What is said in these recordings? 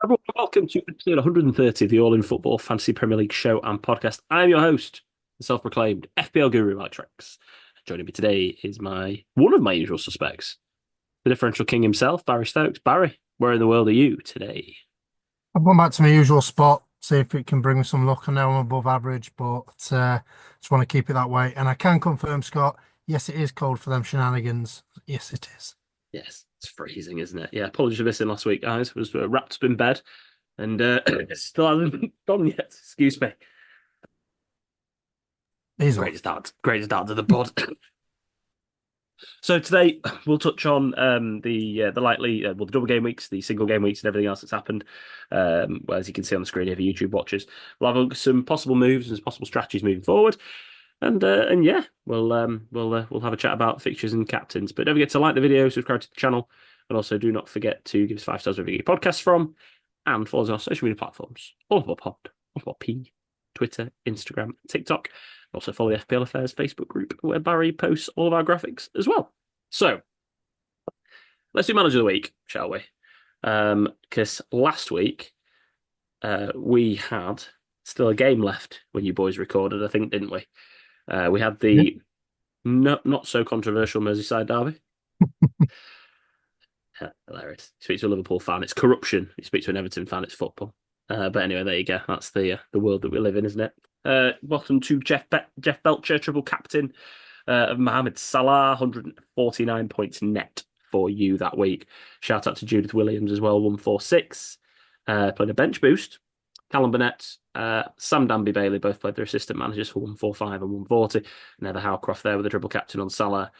Everyone, welcome to episode 130 of the All in Football Fantasy Premier League show and podcast. I'm your host, the self-proclaimed FPL guru, Mike Trex. Joining me today is one of my usual suspects, the differential king himself, Barry Stokes. Barry, where in the world are you today? I've gone back to my usual spot, see if it can bring me some luck. I know I'm above average, but just want to keep it that way. And I can confirm, Scott, yes, it is cold for them shenanigans. Yes, it is. Yes, it's freezing, isn't it? Yeah, apologies for missing last week, guys. Was wrapped up in bed and it still hasn't gone yet. Excuse me. Easily. Great start to the pod. So today we'll touch on the likely the double game weeks, the single game weeks, and everything else that's happened. Well, as you can see on the screen here for YouTube watchers, we'll have some possible moves and some possible strategies moving forward, and yeah, we'll have a chat about fixtures and captains. But don't forget to like the video, subscribe to the channel, and also do not forget to give us 5 stars wherever you get your podcasts from, and follow us on our social media platforms, all of our pod, all of our P, Twitter, Instagram, TikTok. Also follow the FPL Affairs Facebook group where Barry posts all of our graphics as well. So let's do manager of the week, shall we? Because last week we had still a game left when you boys recorded, I think, didn't we? We had Yeah. the not so controversial Merseyside derby. Hilarious. You speak to a Liverpool fan, it's corruption. You speak to an Everton fan, it's football. But anyway, there you go. That's the world that we live in, isn't it? Welcome to Jeff Belcher, triple captain of Mohamed Salah, 149 points net for you that week. Shout out to Judith Williams as well, 146. Played a bench boost. Callum Burnett, Sam Danby Bailey both played their assistant managers for 145 and 140. And Heather Howcroft there with a triple captain on Salah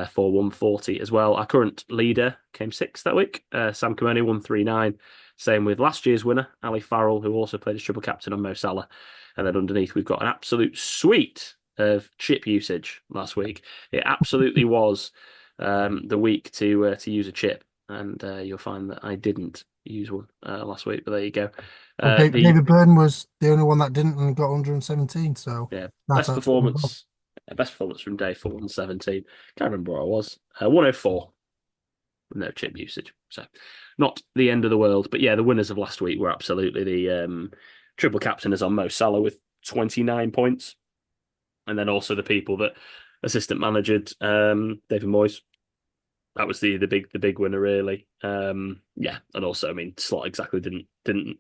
for 140 as well. Our current leader came sixth that week, Sam Comoni, 139. Same with last year's winner, Ali Farrell, who also played as triple captain on Mo Salah. And then underneath, we've got an absolute suite of chip usage last week. It absolutely was the week to use a chip, and you'll find that I didn't use one last week. But there you go. Well, The David Byrne was the only one that didn't and got 117. So Yeah, that's best actually performance, best performance from day for 117. Can't remember where I was. 104 with no chip usage. So not the end of the world. But yeah, the winners of last week were absolutely the triple captainers on Mo Salah with 29 points. And then also the people that assistant managered David Moyes. That was the big winner really. Yeah, and also I mean slot exactly didn't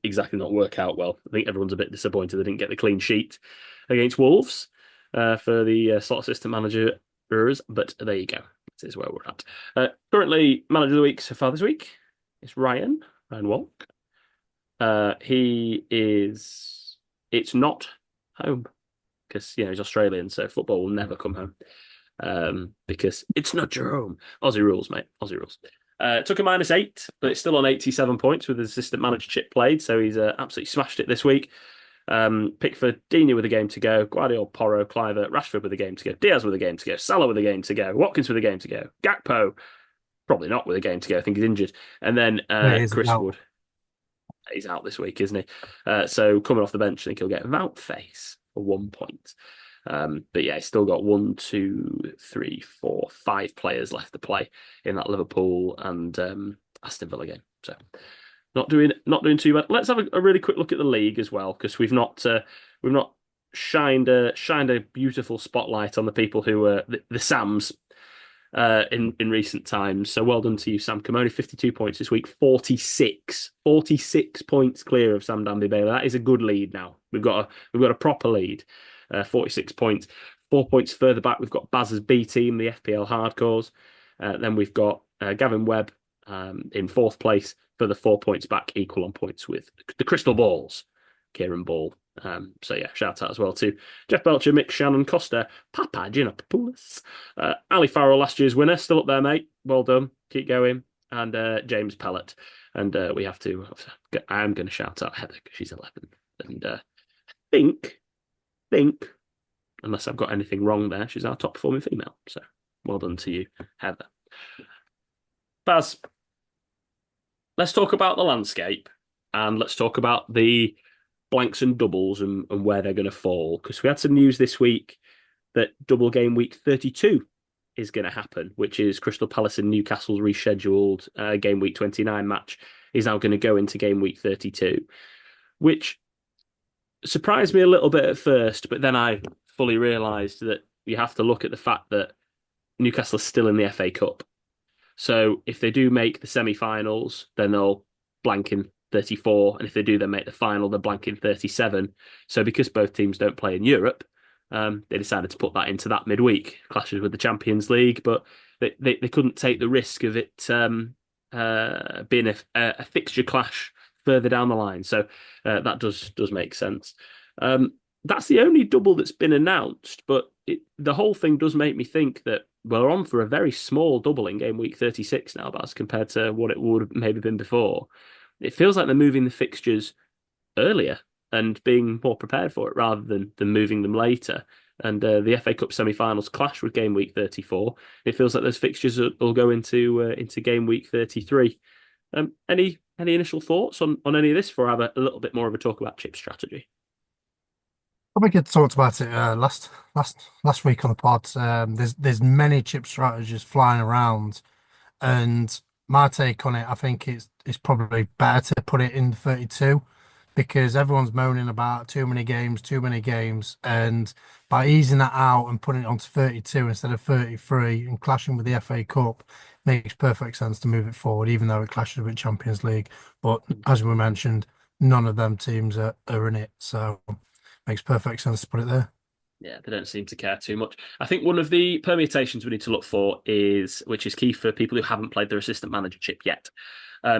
exactly not work out well. I think everyone's a bit disappointed they didn't get the clean sheet against Wolves for the slot assistant manager, but there you go. This is where we're at. Currently, manager of the week so far this week is Ryan Walk. He is. It's not home because he's Australian, so football will never come home because it's not your home. Aussie rules, mate. Aussie rules. Took a -8, but it's still on 87 points with his assistant manager chip played, so he's absolutely smashed it this week. Pickford, Dini with a game to go, Guardiola, Porro, Cliver, Rashford with a game to go, Diaz with a game to go, Salah with a game to go, Watkins with a game to go, Gakpo probably not with a game to go. I think he's injured, and then yeah, he's Chris out. Wood. He's out this week, isn't he? So coming off the bench, I think he'll get Mount Face for 1 point. But yeah, he's still got one, two, three, four, five players left to play in that Liverpool and Aston Villa game. So not doing too bad. Let's have a really quick look at the league as well, because we've not shined a beautiful spotlight on the people who are the Sams in recent times. So well done to you, Sam Comoni. 52 points this week, 46 points clear of Sam Danby Bailey. That is a good lead now. We've got a proper lead. 46 points. 4 points further back, we've got Baz's B team, the FPL Hardcores. Then we've got Gavin Webb in fourth place, further 4 points back, equal on points with the Crystal Balls, Kieran Ball. So yeah, shout out as well to Jeff Belcher, Mick Shannon, Costa, Papa Ginopoulos, Ali Farrell, last year's winner, still up there, mate. Well done, keep going, and James Pellett. And we have to. I am going to shout out Heather because she's 11th, and think think unless I've got anything wrong there, she's our top performing female. So well done to you, Heather. Baz, let's talk about the landscape and let's talk about the blanks and doubles and where they're going to fall. Because we had some news this week that double game week 32 is going to happen, which is Crystal Palace and Newcastle's rescheduled game week 29 match is now going to go into game week 32, which surprised me a little bit at first, but then I fully realised that you have to look at the fact that Newcastle is still in the FA Cup. So if they do make the semi-finals, then they'll blank in 34, and if they do then make the final, they'll blank in 37. So because both teams don't play in Europe, they decided to put that into that midweek clashes with the Champions League, but they couldn't take the risk of it being a fixture clash further down the line. So that does make sense. That's the only double that's been announced, but the whole thing does make me think that we're on for a very small double in game week 36 now, as compared to what it would have maybe been before. It feels like they're moving the fixtures earlier and being more prepared for it rather than moving them later. And the FA Cup semi-finals clash with game week 34. It feels like those fixtures will go into game week 33. Any initial thoughts on any of this before I have a little bit more of a talk about chip strategy? I think I talked about it last week on the pod. There's many chip strategies flying around, and my take on it, I think it's probably better to put it in 32 because everyone's moaning about too many games, and by easing that out and putting it onto 32 instead of 33 and clashing with the FA Cup makes perfect sense to move it forward, even though it clashes with Champions League. But as we mentioned, none of them teams are in it, so makes perfect sense to put it there. Yeah, they don't seem to care too much. I think one of the permutations we need to look for which is key for people who haven't played their assistant manager chip yet.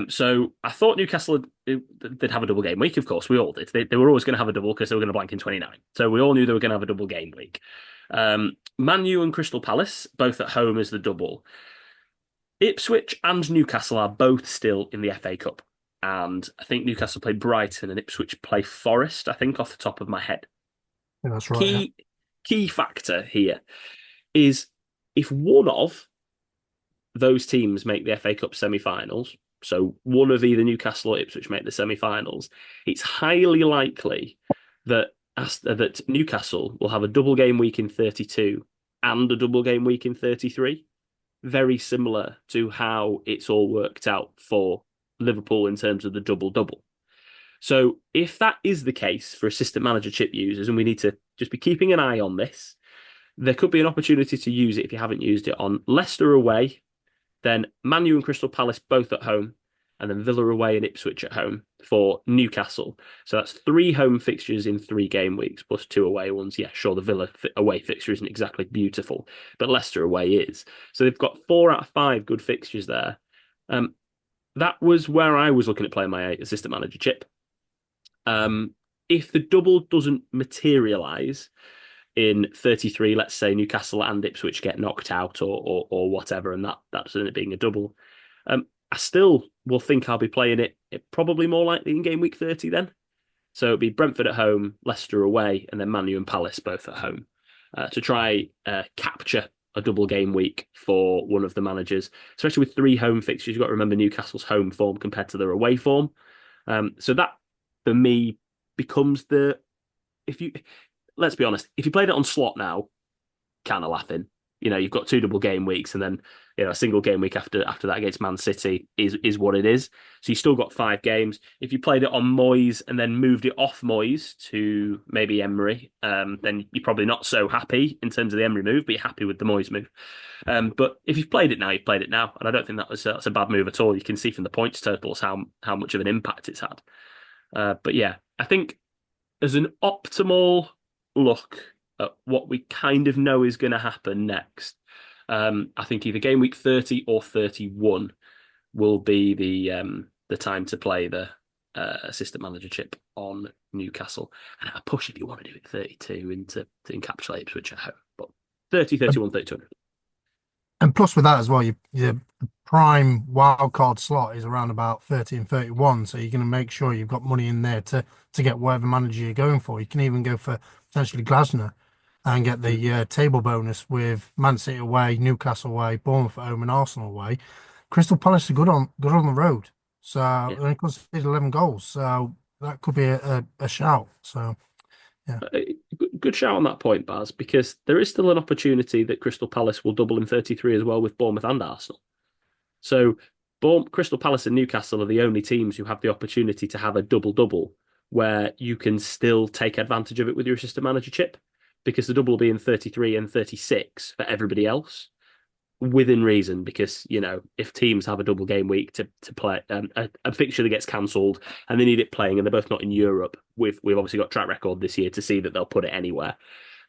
So I thought Newcastle they'd have a double game week. Of course, we all did. They were always going to have a double because they were going to blank in 29. So we all knew they were going to have a double game week. Man U and Crystal Palace both at home as the double. Ipswich and Newcastle are both still in the FA Cup, and I think Newcastle play Brighton and Ipswich play Forest. I think off the top of my head. Yeah, that's right. Yeah. Key factor here is if one of those teams make the FA Cup semi-finals, so one of either Newcastle or Ipswich make the semi-finals, it's highly likely that Newcastle will have a double game week in 32 and a double game week in 33. Very similar to how it's all worked out for Liverpool in terms of the double-double. So if that is the case for assistant manager chip users, and we need to just be keeping an eye on this, there could be an opportunity to use it if you haven't used it on Leicester away, then Man U and Crystal Palace both at home, and then Villa away and Ipswich at home for Newcastle. So that's 3 home fixtures in 3 game weeks plus 2 away ones. Yeah, sure, the Villa away fixture isn't exactly beautiful, but Leicester away is. So they've got 4 out of 5 good fixtures there. That was where I was looking at playing my assistant manager chip. If the double doesn't materialise in 33, let's say Newcastle and Ipswich get knocked out or whatever, and that's it being a double, I still will think I'll be playing it probably more likely in game week 30 then. So it'll be Brentford at home, Leicester away, and then Man U and Palace both at home to try capture a double game week for one of the managers, especially with 3 home fixtures. You've got to remember Newcastle's home form compared to their away form. So that for me becomes if you let's be honest, if you played it on slot now, kind of laughing. You've got 2 double game weeks, and then a single game week after that against Man City is what it is. So you still got 5 games. If you played it on Moyes and then moved it off Moyes to maybe Emery, then you're probably not so happy in terms of the Emery move, but you're happy with the Moyes move. But if you've played it now, you've played it now, and I don't think that's a bad move at all. You can see from the points totals how much of an impact it's had. But yeah, I think as an optimal look at what we kind of know is going to happen next, I think either game week 30 or 31 will be the time to play the assistant manager chip on Newcastle. And a push if you want to do it 32 to encapsulate Ipswich at home. But 30, 31, 32. And plus with that as well, your prime wildcard slot is around about 30 and 31. So you're going to make sure you've got money in there to get whatever manager you're going for. You can even go for potentially Glasner and get the table bonus with Man City away, Newcastle away, Bournemouth at home, and Arsenal away. Crystal Palace are good on the road. So Yeah. and of course, it's 11 goals. So that could be a shout. So yeah. Good shout on that point, Baz, because there is still an opportunity that Crystal Palace will double in 33 as well with Bournemouth and Arsenal. So Crystal Palace and Newcastle are the only teams who have the opportunity to have a double-double where you can still take advantage of it with your assistant manager chip because the double will be in 33 and 36 for everybody else within reason because if teams have a double game week to play a fixture that gets cancelled and they need it playing and they're both not in Europe, we've obviously got track record this year to see that they'll put it anywhere.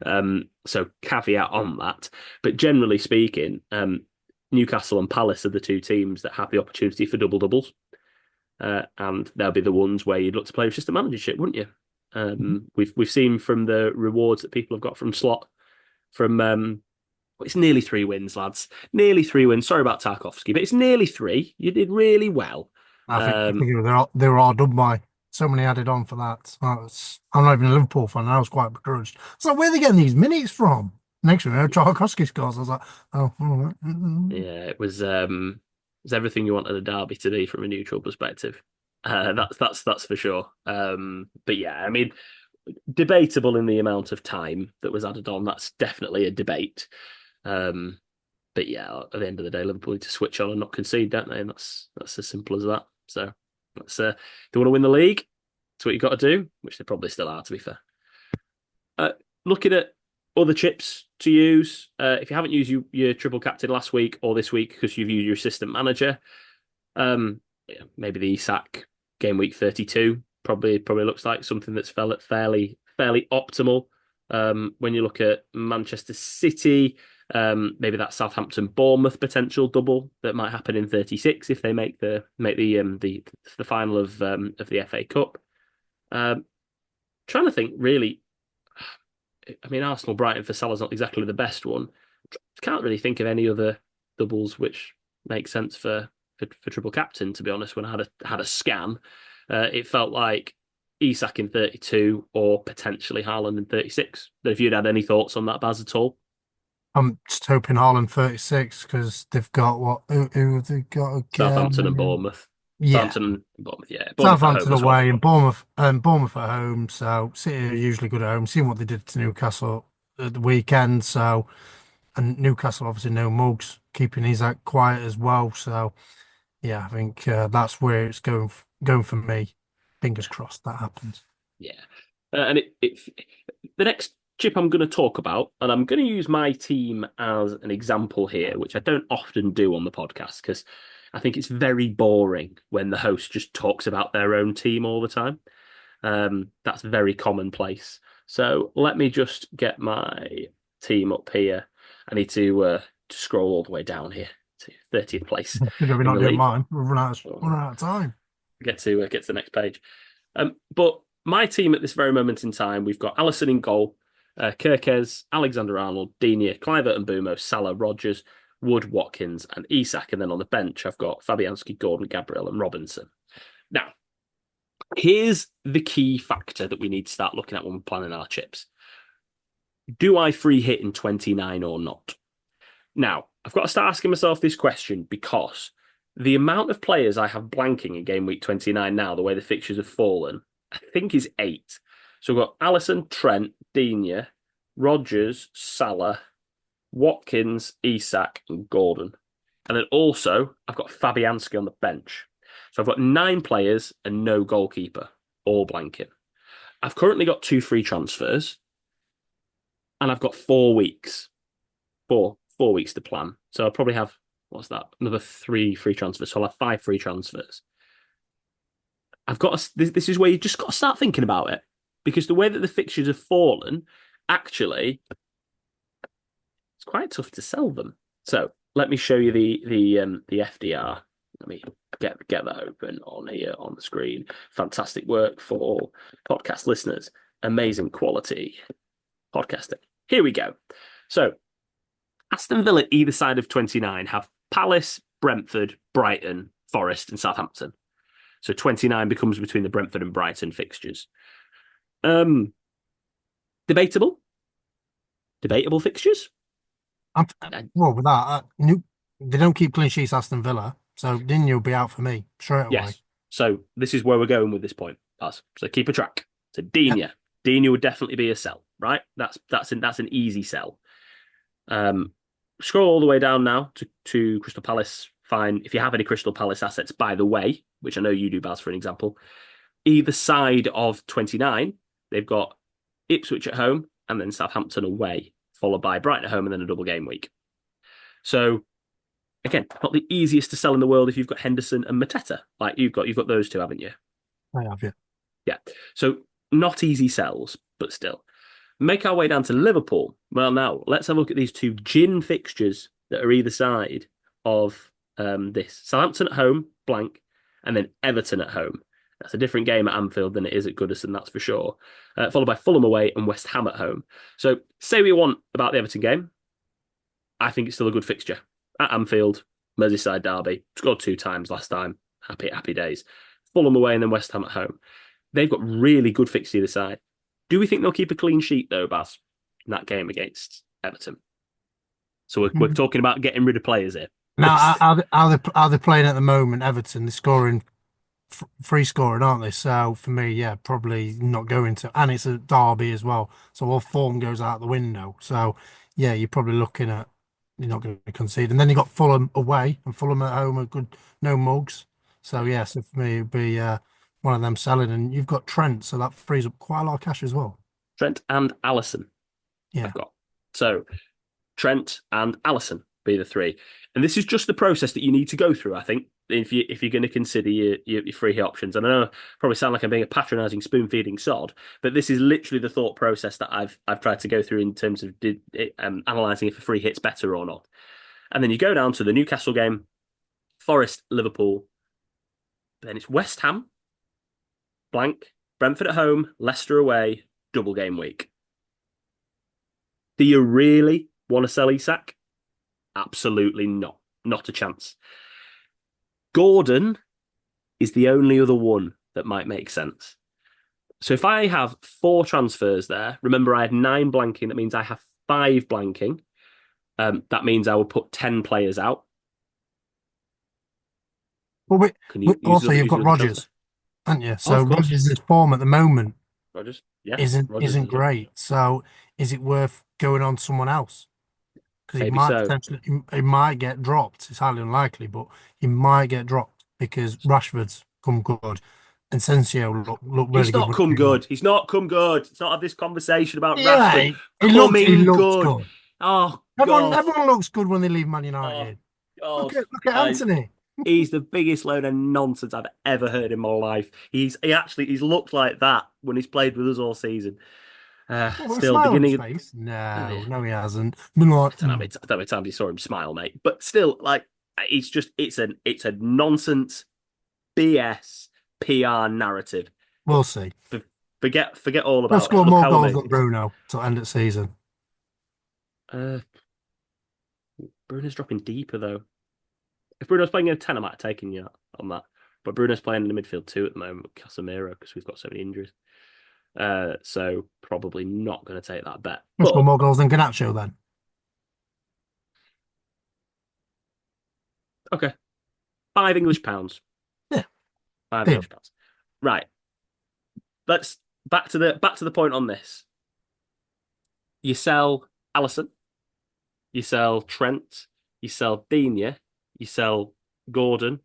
So caveat on that, but generally speaking, Newcastle and Palace are the two teams that have the opportunity for double doubles, and they'll be the ones where you'd look to play with just a managership, wouldn't you? We've seen from the rewards that people have got from slot from it's nearly 3 wins, lads. Nearly 3 wins. Sorry about Tarkovsky, but it's nearly 3. You did really well. I think they were all done by so many added on for that. I'm not even a Liverpool fan. I was quite begrudged. So where are they getting these minutes from? Next one, Tarkovsky scores. I was like, oh, all right. Yeah, it was everything you wanted a derby to be from a neutral perspective. That's for sure. But yeah, I mean, debatable in the amount of time that was added on. That's definitely a debate. But yeah, at the end of the day, Liverpool need to switch on and not concede, don't they? And that's as simple as that. So they want to win the league. That's what you've got to do, which they probably still are, to be fair. Looking at other chips to use, if you haven't used your triple captain last week or this week because you've used your assistant manager, maybe the Isak game week 32 probably looks like something that's fairly optimal. When you look at Manchester City, maybe that Southampton Bournemouth potential double that might happen in 36 if they make the final of the FA Cup. Trying to think really. I mean, Arsenal Brighton for Salah's not exactly the best one. Can't really think of any other doubles which make sense for triple captain. To be honest, when I had a scan, it felt like Isak in 32 or potentially Haaland in 36. But if you'd had any thoughts on that, Baz, at all? I'm just hoping Haaland 36 because they've got what? Who have they got Southampton and again? Bournemouth. Yeah, Southampton and Bournemouth, yeah. Bournemouth at home Southampton as well. away and Bournemouth at home. So City are usually good at home. Seeing what they did to Newcastle at the weekend. So and Newcastle obviously no mugs, keeping Isak quiet as well. So yeah, I think that's where it's going for me. Fingers crossed that happens. Yeah. And the next chip I'm going to talk about, and I'm going to use my team as an example here, which I don't often do on the podcast because I think it's very boring when the host just talks about their own team all the time. That's very commonplace. So let me just get my team up here. I need to scroll all the way down here to 30th place You're going to be in not the doing league. mine. We're running out of time. Get to the next page. But my team at this very moment in time, we've got Alisson in goal, Kirkez, Alexander-Arnold, Digne, Kluivert and Bumo, Salah, Rogers, Wood, Watkins, and Isak. And then on the bench, I've got Fabianski, Gordon, Gabriel, and Robinson. Now, here's the key factor that we need to start looking at when we're planning our chips. Do I free hit in 29 or not? Now, I've got to start asking myself this question because the amount of players I have blanking in game week 29 now, the way the fixtures have fallen, I think is 8. So we've got Alisson, Trent, Digne, Rogers, Salah, Watkins, Isak, and Gordon. And then also, I've got Fabianski on the bench. So I've got 9 players and no goalkeeper, all blanking. I've currently got 2 free transfers, and I've got 4 weeks. 4 weeks to plan. So I'll probably have, what's that? Another 3 free transfers. So I'll have 5 free transfers. This is where you just got to start thinking about it because the way that the fixtures have fallen, actually, it's quite tough to sell them. So let me show you the FDR. Let me get that open on here on the screen. Fantastic work for podcast listeners. Amazing quality podcasting. Here we go. So Aston Villa, either side of 29, have Palace, Brentford, Brighton, Forest, and Southampton. So 29 becomes between the Brentford and Brighton fixtures. Debatable fixtures. Well, with that, they don't keep clean sheets, Aston Villa, so Digne will be out for me straight away. Yes. So this is where we're going with this point, Paz. So keep a track. So Digne, Yep. Digne would definitely be a sell, right? That's an easy sell. Scroll all the way down now to Crystal Palace fine. If you have any Crystal Palace assets, by the way, which I know you do, Baz, for an example, either side of 29, they've got Ipswich at home and then Southampton away, followed by Brighton at home and then a double game week. So again, not the easiest to sell in the world if you've got Henderson and Mateta. Like you've got those two, haven't you? I have, yeah. Yeah. So not easy sells, but still. Make our way down to Liverpool. Well, now let's have a look at these two gin fixtures that are either side of this. Southampton at home, blank, and then Everton at home. That's a different game at Anfield than it is at Goodison, that's for sure. Followed by Fulham away and West Ham at home. So say we want about the Everton game. I think it's still a good fixture. At Anfield, Merseyside derby. Scored 2 times last time. Happy days. Fulham away and then West Ham at home. They've got really good fixture either side. Do we think they'll keep a clean sheet though, Baz, in that game against Everton? So we're talking about getting rid of players here. Now, are they playing at the moment? Everton, they're scoring free scoring, aren't they? So for me, yeah, probably not going to. And it's a derby as well, so all form goes out the window. So yeah, you're probably looking at you're not going to concede. And then you got Fulham away and Fulham at home are good, no mugs. So yeah, so for me, it'd be one of them selling. And you've got Trent, so that frees up quite a lot of cash as well. Trent and Allison, Yeah. I've got. So Trent and Allison be the three. And this is just the process that you need to go through, I think, if you're going to consider your free hit options. And I know I probably sound like I'm being a patronising spoon feeding sod, but this is literally the thought process that I've tried to go through in terms of analysing if a free hit's better or not. And then you go down to the Newcastle game, Forest, Liverpool, then it's West Ham, blank, Brentford at home, Leicester away, double game week. Do you really want to sell Isak? Absolutely not. Not a chance. Gordon is the only other one that might make sense. So if I have 4 transfers there, remember I had 9 blanking, that means I have 5 blanking. That means I will put 10 players out. Well, Can you also you've got Rodgers, haven't you? Oh, So of course. Rodgers' form at the moment Rodgers. Yeah. isn't Rodgers isn't is it. great. So is it worth going on to someone else? Because he Maybe might so. potentially he might get dropped. It's highly unlikely, but he might get dropped because Rashford's come good and Sensio look really He's good not with come the ball. good. He's not come good. Let's not have this conversation about Yeah, Rashford he coming looked good. good. Oh Everyone God. everyone looks good when they leave Man Oh United. God. Look at I Anthony. He's the biggest load of nonsense I've ever heard in my life. He's looked like that when he's played with us all season. What, with a Still smile on his beginning. face? Yeah, No, he hasn't. Been like, I don't know. I don't know how many times you saw him smile, mate. But still, like it's a nonsense BS PR narrative. we'll see. Forget all He'll about it. score Look more how goals than amazing. Bruno to end the season. Uh, Bruno's dropping deeper though. If Bruno's playing in a 10, I might have taken you on that. But Bruno's playing in the midfield too at the moment with Casemiro because we've got so many injuries. So probably not going to take that bet. He'll score But more goals than Garnacho then. okay, £5 English. Yeah, Five deal. English pounds. Right. Let's back to the point on this. You sell Allison, you sell Trent, you sell Digne, you sell Gordon,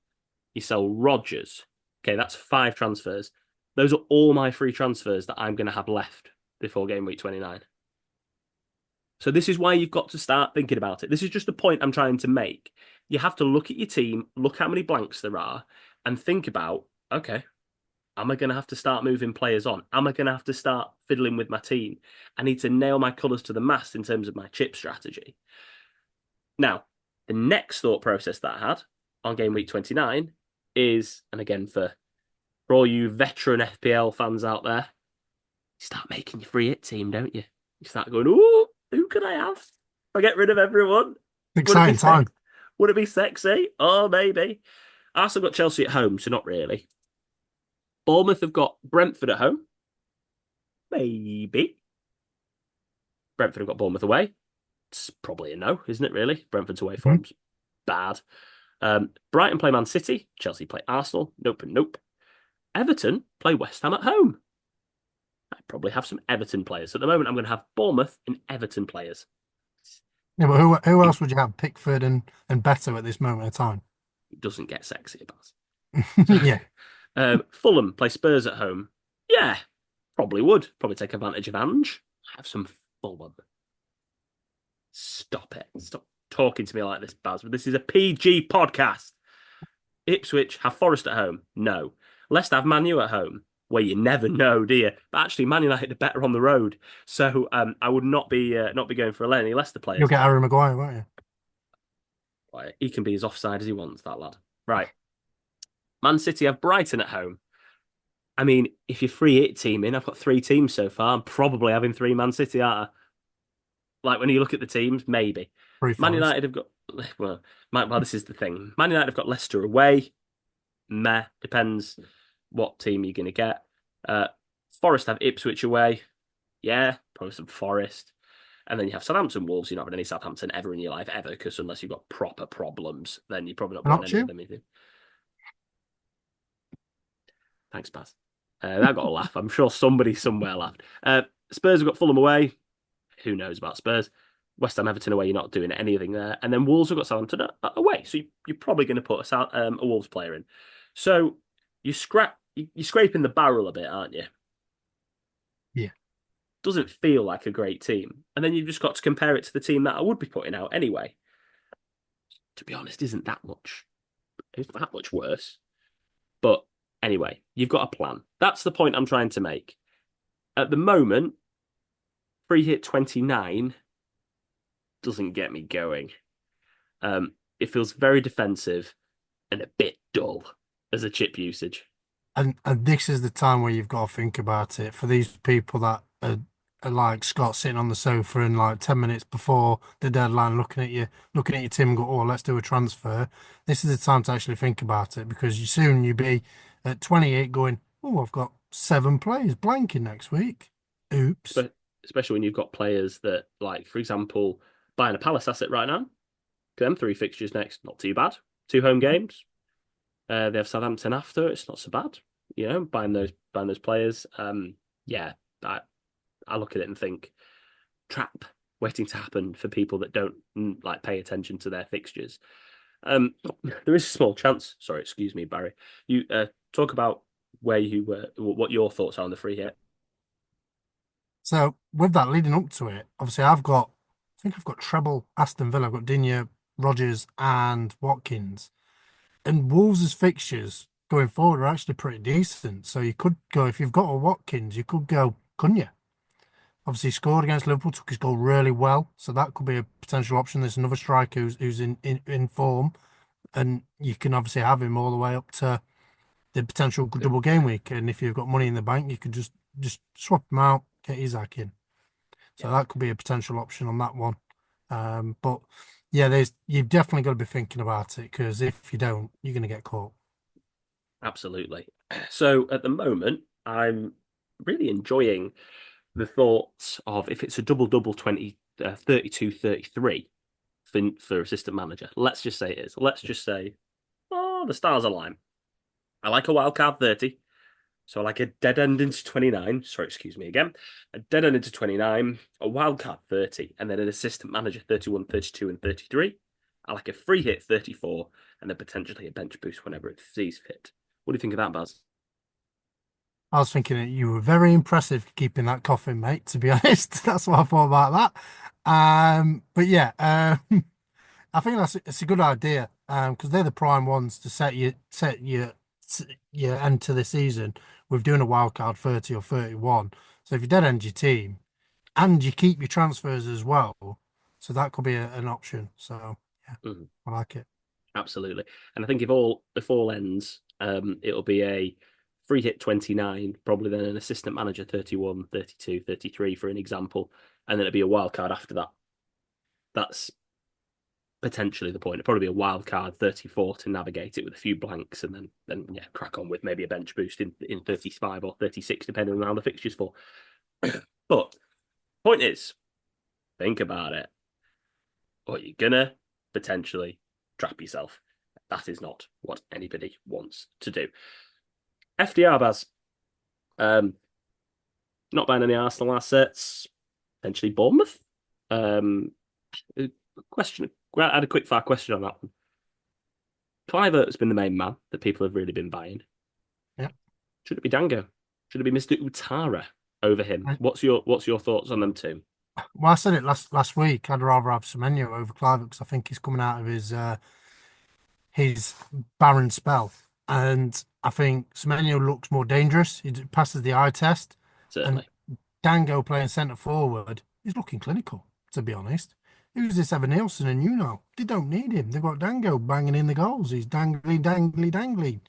you sell Rodgers. Okay, that's 5 transfers. Those are all my free transfers that I'm going to have left before game week 29. So this is why you've got to start thinking about it. This is just the point I'm trying to make. You have to look at your team, look how many blanks there are, and think about, okay, am I going to have to start moving players on? Am I going to have to start fiddling with my team? I need to nail my colours to the mast in terms of my chip strategy. Now, the next thought process that I had on game week 29 is, and again, for all you veteran FPL fans out there, you start making your free hit team, don't you? You start going, ooh, who can I have? I get rid of everyone. Would it be Exciting sex? time. Would it be sexy? Oh, maybe. Arsenal got Chelsea at home, so not really. Bournemouth have got Brentford at home. Maybe. Brentford have got Bournemouth away. It's probably a no, isn't it, really? Brentford's away Mhm. form's bad. Brighton play Man City. Chelsea play Arsenal. Nope and nope. Everton play West Ham at home. I probably have some Everton players. So at the moment, I'm going to have Bournemouth and Everton players. Yeah, but who else would you have? Pickford and Beto at this moment of time. It doesn't get sexier, Baz. So, Yeah, Fulham play Spurs at home. Yeah, probably would. Probably take advantage of Ange. Have some Fulham. Stop it. Stop talking to me like this, Baz. This is a PG podcast. Ipswich have Forest at home. No. Leicester have Man U at home. Well, you never know, do you? But actually, Man United are better on the road, so I would not be going for any Leicester you'll players. get Harry Maguire, won't you? He can be as offside as he wants, that lad. Right. Man City have Brighton at home. I mean, if you're free hit teaming, I've got three teams so far. I'm probably having three Man City, aren't I? Like when you look at the teams, maybe. Free Man Forest. United have got well, this is the thing. Man United have got Leicester away. Meh, depends what team you're gonna get. Uh Forest have Ipswich away. Yeah, probably some Forest. And then you have Southampton Wolves. You're not having any Southampton ever in your life, ever, because unless you've got proper problems, then you're probably not putting Not any of you? them in. Thanks, Baz. That got a laugh. I'm sure somebody somewhere laughed. Spurs have got Fulham away. Who knows about Spurs? West Ham, Everton away. You're not doing anything there. And then Wolves have got Southampton away. So you're probably going to put a Wolves player in. So you're scraping the barrel a bit, aren't you? Yeah. Doesn't feel like a great team. And then you've just got to compare it to the team that I would be putting out anyway. To be honest, isn't that much. It's that much worse. But anyway, you've got a plan. That's the point I'm trying to make. At the moment, free hit 29 doesn't get me going. It feels very defensive and a bit dull as a chip usage. And this is the time where you've got to think about it for these people that are like Scott sitting on the sofa and like 10 minutes before the deadline looking at your team and go, oh, let's do a transfer. This is the time to actually think about it because you'll be at 28 going, oh, I've got 7 players blanking next week. Oops. Especially when you've got players that, like, for example, buying a Palace asset right now. Them three fixtures next, not too bad. Two home games. They have Southampton after. It's not so bad. You know, buying those players. Yeah, I look at it and think trap waiting to happen for people that don't like pay attention to their fixtures. There is a small chance. Sorry, excuse me, Barry. You talk about where you were, what your thoughts are on the free hit. So with that leading up to it, obviously I think I've got treble Aston Villa, I've got Digne, Rodgers and Watkins. And Wolves' fixtures going forward are actually pretty decent. So you could go, if you've got a Watkins, you could go, couldn't you? Obviously, he scored against Liverpool, took his goal really well. So that could be a potential option. There's another striker who's in form. And you can obviously have him all the way up to the potential double game week. And if you've got money in the bank, you could just swap him out, get Isaac in. So Yeah, that could be a potential option on that one. But yeah, you've definitely got to be thinking about it because if you don't, you're going to get caught. absolutely. So at the moment, I'm really enjoying the thoughts of if it's a double double 32 33 for assistant manager. Let's just say it is. Let's just say, oh, the stars align. I like a wild card 30. So I like a dead end into 29. Sorry, excuse me again. A dead end into 29, a wild card 30, and then an assistant manager 31, 32, and 33. I like a free hit 34, and then potentially a bench boost whenever it sees fit. What do you think of that, Baz? I was thinking that you were very impressive keeping that coffin, mate, to be honest. That's what I thought about that. But yeah, I think it's a good idea because they're the prime ones to set your end to the season with doing a wild card 30 or 31. So if you dead end your team and you keep your transfers as well, so that could be an option. So yeah, Mhm. I like it. Absolutely. And I think if all ends, it'll be a free hit 29, probably then an assistant manager 31, 32, 33 for an example, and then it'll be a wild card after that. That's potentially the point. It'd probably be a wild card 34 to navigate it with a few blanks and then yeah, crack on with maybe a bench boost in 35 or 36, depending on how the fixtures fall. But point is, think about it. Or you're gonna potentially trap yourself. That is not what anybody wants to do. FDR Baz, um, not buying any Arsenal assets, potentially Bournemouth. Um, question. I had a quick fire question on that one. Clivert's been the main man that people have really been buying. Yeah. Should it be Dango? Should it be Mr. Utara over him? What's your thoughts on them two? Well, I said it last week. I'd rather have Semenyo over Clive because I think he's coming out of his barren spell, and I think Semenyo looks more dangerous. He passes the eye test, and Certainly. Dango playing centre forward, he's looking clinical. To be honest, who's this Evan Nielsen and they don't need him. They've got Dango banging in the goals. He's dangly, dangly, dangly,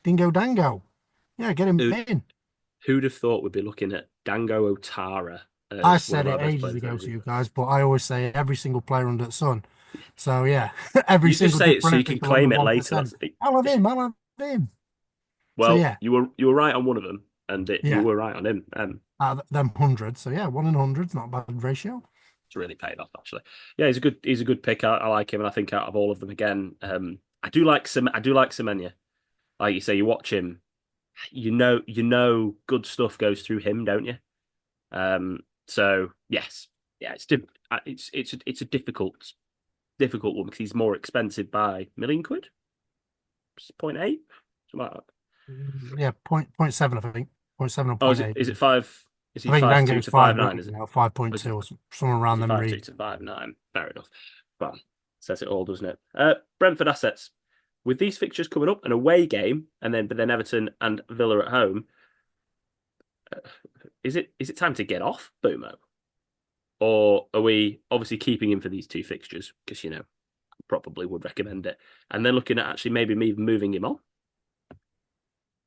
dingo, dango. Yeah, get him Who, in. who'd have thought we'd be looking at Dango Otara I as one said of our it best ages players ago this to season? you guys, but I always say every single player under the sun. So yeah, every You just single say it so you can differential under claim it later. 1%. I'll have him. I'll have him. So Well, yeah, you were right on one of them, and you yeah, were right on him. them hundreds. So yeah, 1 in 100's not a bad ratio. It's really paid off actually. Yeah, he's a good pick. I like him, and I think out of all of them again, I do like Semenya. Like you say, you watch him, good stuff goes through him, don't you? So yes, yeah, it's a difficult one because he's more expensive by £1 million, 0.8, something like that. Yeah, point seven, I think. Point seven or Oh, point is it eight. is it five? Is I he think 5'2" Dango's to five 5'9"? million Is it? now, five Or point is it two or somewhere is around he them 5'2" region. to 5'9"? Fair enough. Well, says it all, doesn't it? Brentford assets. With these fixtures coming up, an away game, but then Everton and Villa at home. Uh, is it time to get off Boomo, or are we obviously keeping him for these two fixtures because probably would recommend it, and then looking at actually maybe me moving him on?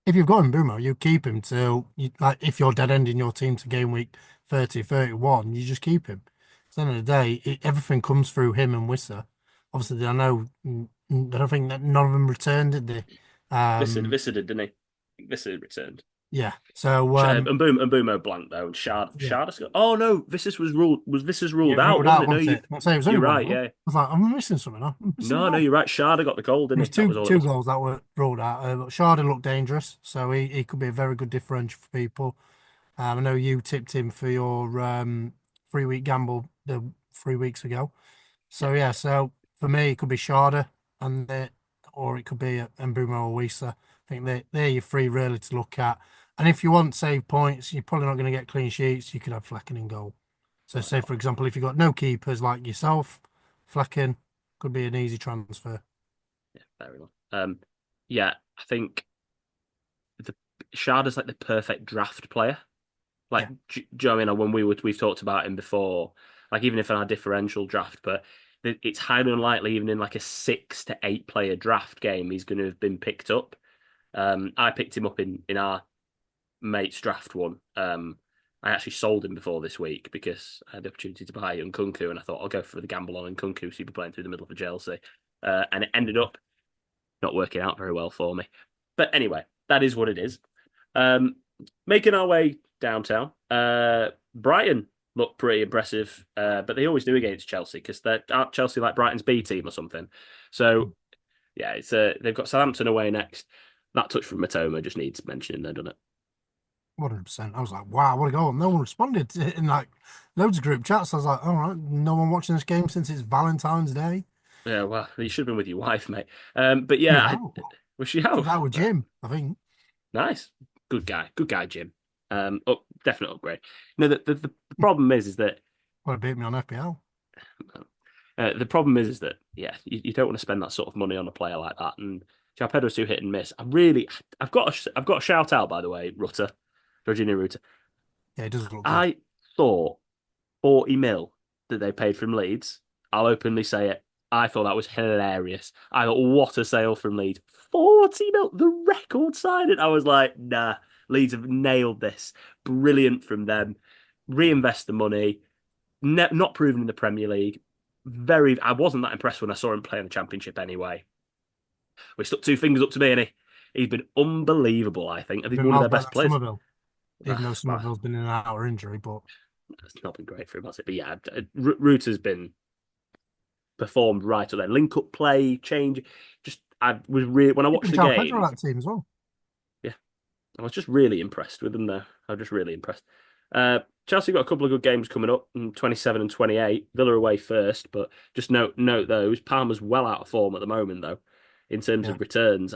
If you've got him, Boomer, you keep him till like if you're dead ending your team to game week 30, 31, you just keep him. At the end of the day, everything comes through him and Wissa. Obviously, I know I don't think that none of them returned, did they? Um, Visser did, didn't he? Visser returned. yeah. So And Boomo blanked though, and yeah, Shard. Oh no, Visser's yeah, ruled out, ruled wasn't out, it? No, wasn't it? I say it was only you're one right. goal. Yeah, I was like, I'm missing something. I'm missing a no, goal. you're right. Shard got the goal, It didn't was he? That was two all it two was. goals that were ruled out. But Sharda looked dangerous, so he could be a very good differential for people. I know you tipped him for your 3 week gamble 3 weeks ago. Yeah, So yeah, so for me it could be Sharda or it could be Mbumo or Wisa. I think they're your three really to look at. And if you want save points, you're probably not going to get clean sheets. You could have Flecken in goal. So why say not? for example, if you've got no keepers like yourself, Flecken could be an easy transfer. Yeah, fair enough. Yeah, I think the Sharda's like the perfect draft player. Like, Yeah. do you know what I mean? When we've talked about him before, like even if in our differential draft, but it's highly unlikely even in like a 6 to 8 player draft game he's going to have been picked up. I picked him up in our mate's draft one. I actually sold him before this week because I had the opportunity to buy Nkunku, and I thought I'll go for the gamble on Nkunku, so he'd be playing through the middle of Chelsea, and it ended up not working out very well for me. But anyway, that is what it is. Um, Making our way downtown, Brighton look pretty impressive, but they always do against Chelsea because aren't Chelsea like Brighton's B team or something. So yeah, they've got Southampton away next. That touch from Matoma just needs mentioning there, doesn't it? 100%. I was like, wow, what a goal. No one responded in like loads of group chats. I was like, all right, no one watching this game since it's Valentine's Day. Yeah, well, you should have been with your wife, mate. But She was yeah, out. was she She was out? out with Jim, I think. Nice, good guy, Jim. Definite upgrade. The problem is that Well, it beat me on FPL. the problem is that yeah, you don't want to spend that sort of money on a player like that. And João Pedro's too hit and miss. I've got a shout out by the way, Virginia Rutter. Yeah, it does look good. I thought 40 mil that they paid from Leeds. I'll openly say it. I thought that was hilarious. I thought, what a sale from Leeds. 40 mil, the record signing. I was like, nah, Leeds have nailed this. Brilliant from them. Reinvest the money. Not proven in the Premier League. I wasn't that impressed when I saw him play in the Championship anyway. We stuck two fingers up to me, and he's been unbelievable, I think. I think Been one of miles their better best than players. Somerville, even though Well, Somerville's been in and out of injury. But it's not been great for him, has it? But yeah, Root has been performed right up there. Link up play, change. Just I was really when I keeping watched the João game, Pedro that team as well. yeah, I was just really impressed with them there. I was just really impressed. Chelsea got a couple of good games coming up, 27 and 28. Villa away first, but just note those. Palmer's well out of form at the moment though. in terms Yeah. of returns.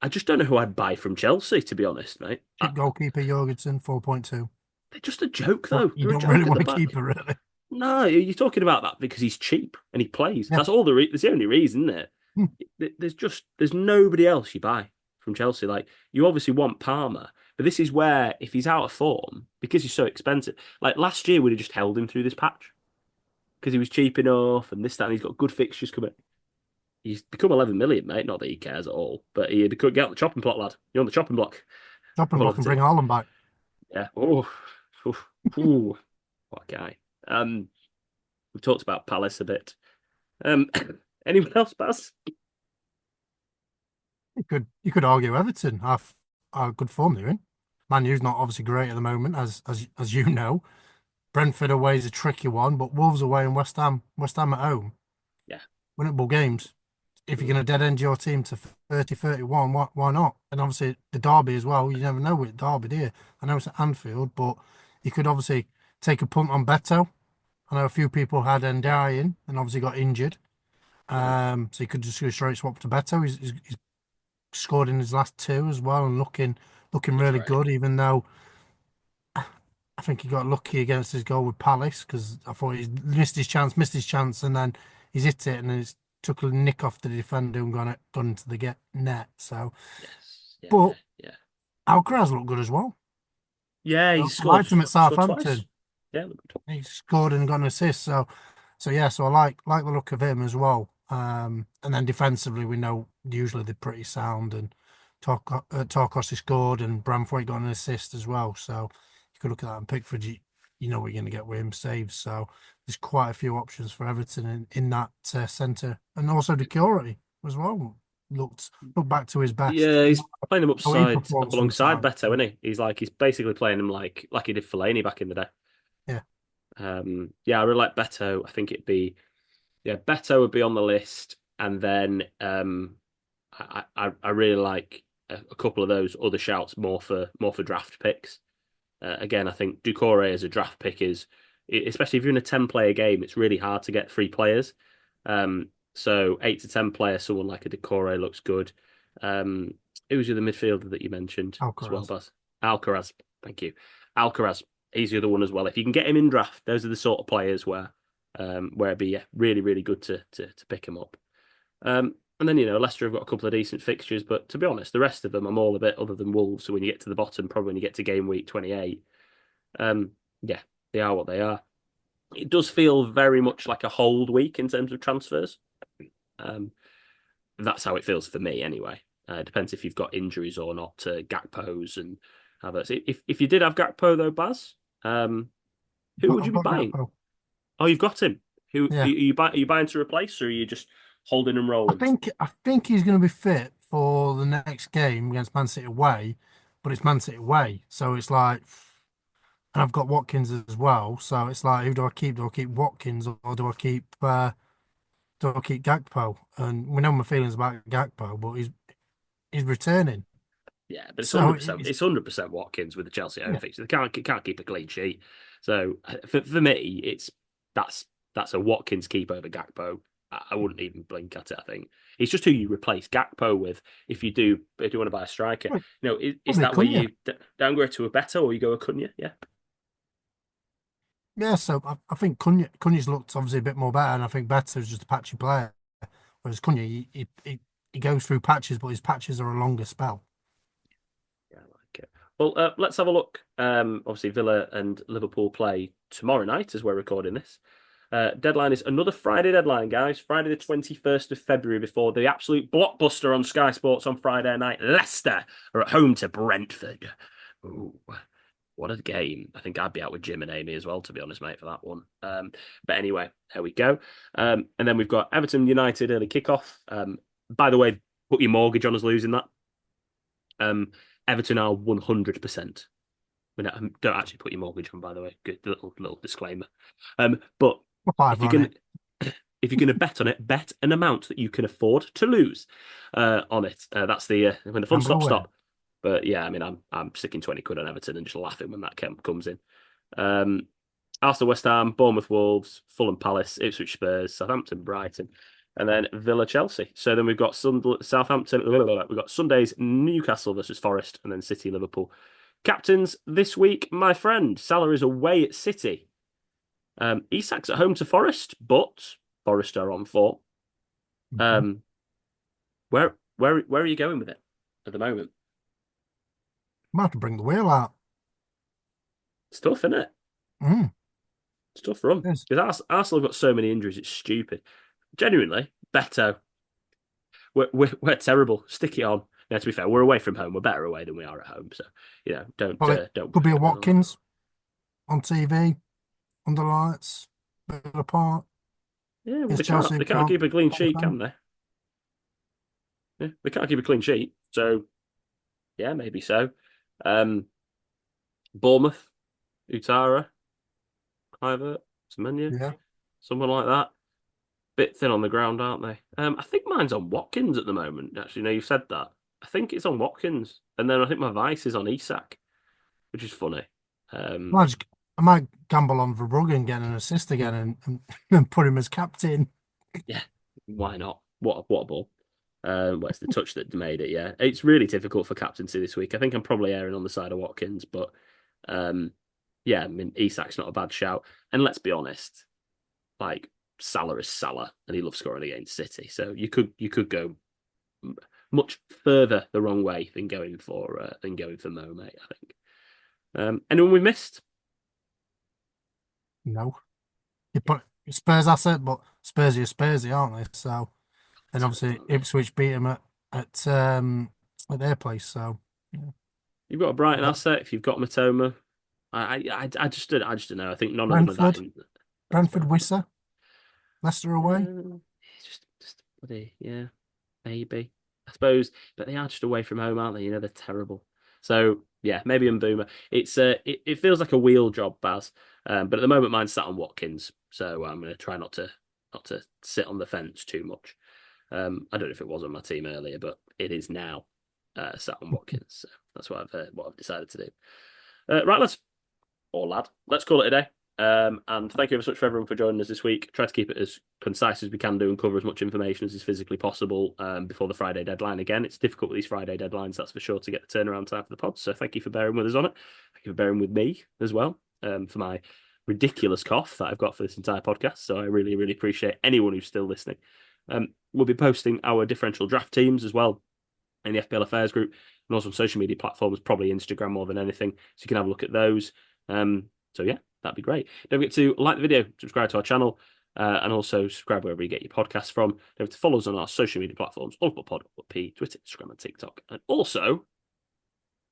I just don't know who I'd buy from Chelsea, to be honest, mate. Cheap goalkeeper Jorgensen, 4.2. They're just a joke, Well, though. you They're a don't really joke at want the to back. keep her, really. No, you're talking about that because he's cheap and he plays. Yeah. That's all that's the only reason, isn't Hmm. it? There's nobody else you buy from Chelsea. Like you obviously want Palmer, but this is where if he's out of form because he's so expensive. Like last year, we'd have just held him through this patch because he was cheap enough and this that and he's got good fixtures coming. He's become 11 million, mate. Not that he cares at all, but he could get on the chopping block, lad. You're on the chopping block. Chopping All block over and to bring Haaland back. yeah. Oh, oof, ooh, what a guy. We've talked about Palace a bit. Um, anyone else, Baz? You could argue Everton are good form they're in. Man U's not obviously great at the moment, as you know. Brentford away is a tricky one, but Wolves away and West Ham at home, Yeah. winnable games. If you're Mm, going to dead end your team to 30-31, why not? And obviously the derby as well. You never know with derby, do you? I know it's at Anfield, but you could obviously take a punt on Beto. I know a few people had Ndiaye in and obviously got injured. mm, So you could just go straight swap to Beto. He's scored in his last two as well and looking he's really great. good, even though I think he got lucky against his goal with Palace because I thought he missed his chance, and then he's hit it and then it's took a nick off the defender and gone into the net. So, Yes. Yeah. but Yeah. Alcaraz looked good as well. Yeah. He I liked him at scored twice. Southampton. Yeah. He scored and got an assist. So yeah, so I like the look of him as well. And then defensively, we know usually they're pretty sound. And Tarkowski scored, and Bramthwaite got an assist as well. So you could look at that and Pickford. You know what you're going to get with him saves. So there's quite a few options for Everton in that centre, and also Doucouré as well. Looked back to his best. Yeah. He's playing him How he up performed alongside sometimes. Beto, isn't he? He's basically playing him like he did Fellaini back in the day. Yeah, Yeah, I really like Beto. I think it'd be yeah, Beto would be on the list, and then I really like a couple of those other shouts more for draft picks. Again, I think Doucouré as a draft pick is, especially if you're in a 10-player game, it's really hard to get three players. So 8 to 10 players, someone like a Doucouré looks good. Um, who was the midfielder that you mentioned as well, Alcaraz. Buzz? Alcaraz. Thank you. Alcaraz. He's the other one as well. If you can get him in draft, those are the sort of players where it'd be yeah, really, really good to pick him up. And then, Leicester have got a couple of decent fixtures, but to be honest, the rest of them I'm all a bit other than Wolves. So when you get to the bottom, probably when you get to game week 28, um, yeah, they are what they are. It does feel very much like a hold week in terms of transfers. Um, that's how it feels for me anyway. It depends if you've got injuries or not to Gakpo's and others. If you did have Gakpo though, Baz, who would you I've be got buying? Gakpo. Oh, you've got him. Who Yeah. are you buying to replace, or are you just holding and I rolling? think I think he's going to be fit for the next game against Man City away, but it's Man City away, so it's like, and I've got Watkins as well, so it's like, who do I keep? Do I keep Watkins or do I keep Gakpo? And we know my feelings about Gakpo, but he's returning, Yeah, but it's so 100%. It's 100% Watkins with the Chelsea home yeah, fixture. They can't keep a clean sheet. So for me, that's that's a Watkins keep over Gakpo. I wouldn't even blink at it. I think it's just who you replace Gakpo with. If you want to buy a striker, is probably that where Cunha. you downgrade to a better or you go a Cunha? Yeah, Yeah, so I think Cunha's looked obviously a bit more better, and I think Better's just a patchy player, whereas Cunha he goes through patches, but his patches are a longer spell. yeah, I like it. Well, let's have a look. Obviously, Villa and Liverpool play tomorrow night as we're recording this. Deadline is another Friday deadline, guys. Friday the 21st of February before the absolute blockbuster on Sky Sports on Friday night. Leicester are at home to Brentford. Ooh, what a game. I think I'd be out with Jim and Amy as well, to be honest, mate, for that one. But anyway, there we go. And then we've got Everton United early kickoff. By the way, put your mortgage on us losing that. Um, Everton are 100%. Don't actually put your mortgage on, by the way. Good little disclaimer. But A if fiver you're on gonna it. if you're gonna bet on it, bet an amount that you can afford to lose on it. That's the when the fun Gamble stops away. stop. But yeah, I mean, I'm sticking 20 quid on Everton and just laughing when that comes in. Um, Arsenal, West Ham, Bournemouth, Wolves, Fulham, Palace, Ipswich, Spurs, Southampton, Brighton. and then Villa Chelsea. So then we've got Southampton. We've got Sundays Newcastle versus Forest, and then City Liverpool. Captains this week, my friend. Salah is away at City. Isak's at home to Forest, but Forest are on four. Mhm. Um, where are you going with it at the moment? Might have to bring the wheel out. It's tough, isn't it? Mm, It's tough for them it is. because Arsenal have got so many injuries. It's stupid. Genuinely, Beto, we're terrible. Stick it on. Now, to be fair, we're away from home. We're better away than we are at home. So don't Well, it don't could be a don't get me wrong. Watkins on TV, under lights, bit apart. Yeah, well Is Chelsea they can't keep a clean can't sheet, defend? can they? Yeah, they can't keep a clean sheet. So yeah, maybe so. Um, Bournemouth, Utara, Clivert, Semenya, Yeah. someone like that. Bit thin on the ground, aren't they? I think mine's on Watkins at the moment. Actually, no, you've said that. I think it's on Watkins, and then I think my vice is on Isak, which is funny. Um, I might gamble on Verbruggen getting an assist again and put him as captain. yeah, why not? What a ball! What's the touch that made it? Yeah, it's really difficult for captaincy this week. I think I'm probably erring on the side of Watkins, but um, yeah, I mean Isak's not a bad shout. And let's be honest, like Salah is Salah, and he loves scoring against City. So you could go much further the wrong way than going for Mo, mate. I think. Anyone we missed? No, you put Spurs asset, but Spursy are Spursy, aren't they? So, and Terrible, obviously aren't they? Ipswich beat them at their place. So, yeah. You've got a Brighton But asset. If you've got Matoma, I just don't know. I think none of them are that Brentford, in. That's Brentford fair. Wissa, Leicester away. Just bloody yeah, maybe I suppose, but they are just away from home, aren't they? They're terrible. So yeah, maybe Mbuma. It feels like a wheel job, Baz. But at the moment, mine's sat on Watkins, so I'm going to try not to sit on the fence too much. I don't know if it was on my team earlier, but it is now sat on Watkins. So that's what I've decided to do. Right, lad, let's call it a day. And thank you ever so much for everyone for joining us this week. Try to keep it as concise as we can do and cover as much information as is physically possible before the Friday deadline. Again, it's difficult with these Friday deadlines, that's for sure, to get the turnaround time for the pod. So thank you for bearing with us on it. Thank you for bearing with me as well for my ridiculous cough that I've got for this entire podcast. So I really, really appreciate anyone who's still listening. We'll be posting our differential draft teams as well in the FPL Affairs group and also on social media platforms, probably Instagram more than anything. So you can have a look at those. So yeah, that'd be great. Don't forget to like the video, subscribe to our channel, and also subscribe wherever you get your podcasts from. Don't forget to follow us on our social media platforms, Pod, Twitter, Instagram, and TikTok. And also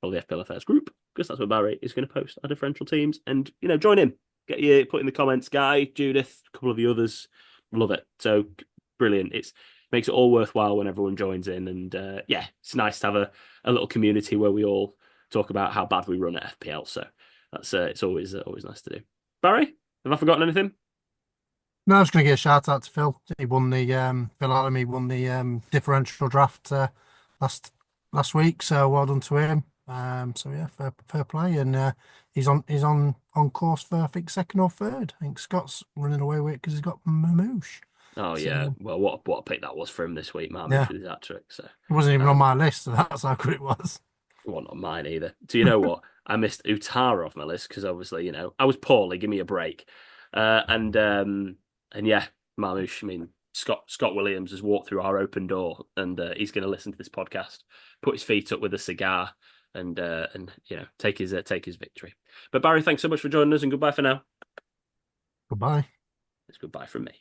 follow the FPL Affairs group, because that's where Barry is going to post our differential teams. And, join in. Get your put in the comments, Guy, Judith, a couple of the others. Love it. So brilliant. It makes it all worthwhile when everyone joins in. And yeah, it's nice to have a little community where we all talk about how bad we run at FPL. So that's it's always nice to do. Barry, have I forgotten anything? No, I was going to give a shout out to Phil. He won the Phil Adam. He won the differential draft last last week. So well done to him. So yeah, fair play, and he's on course for I think second or third. I think Scott's running away with it because he's got Mamouche. Oh yeah. So Well, what a pick that was for him this week, Marmoush yeah, with his hat trick. So it wasn't even on um, my list. So that's how good it was. well, not mine either. Do you know what? I missed Utara off my list because obviously, I was poorly. Give me a break. And yeah, Marmoush. I mean, Scott Williams has walked through our open door, and he's going to listen to this podcast, put his feet up with a cigar, and take his victory. But Barry, thanks so much for joining us, and goodbye for now. Goodbye. It's goodbye from me.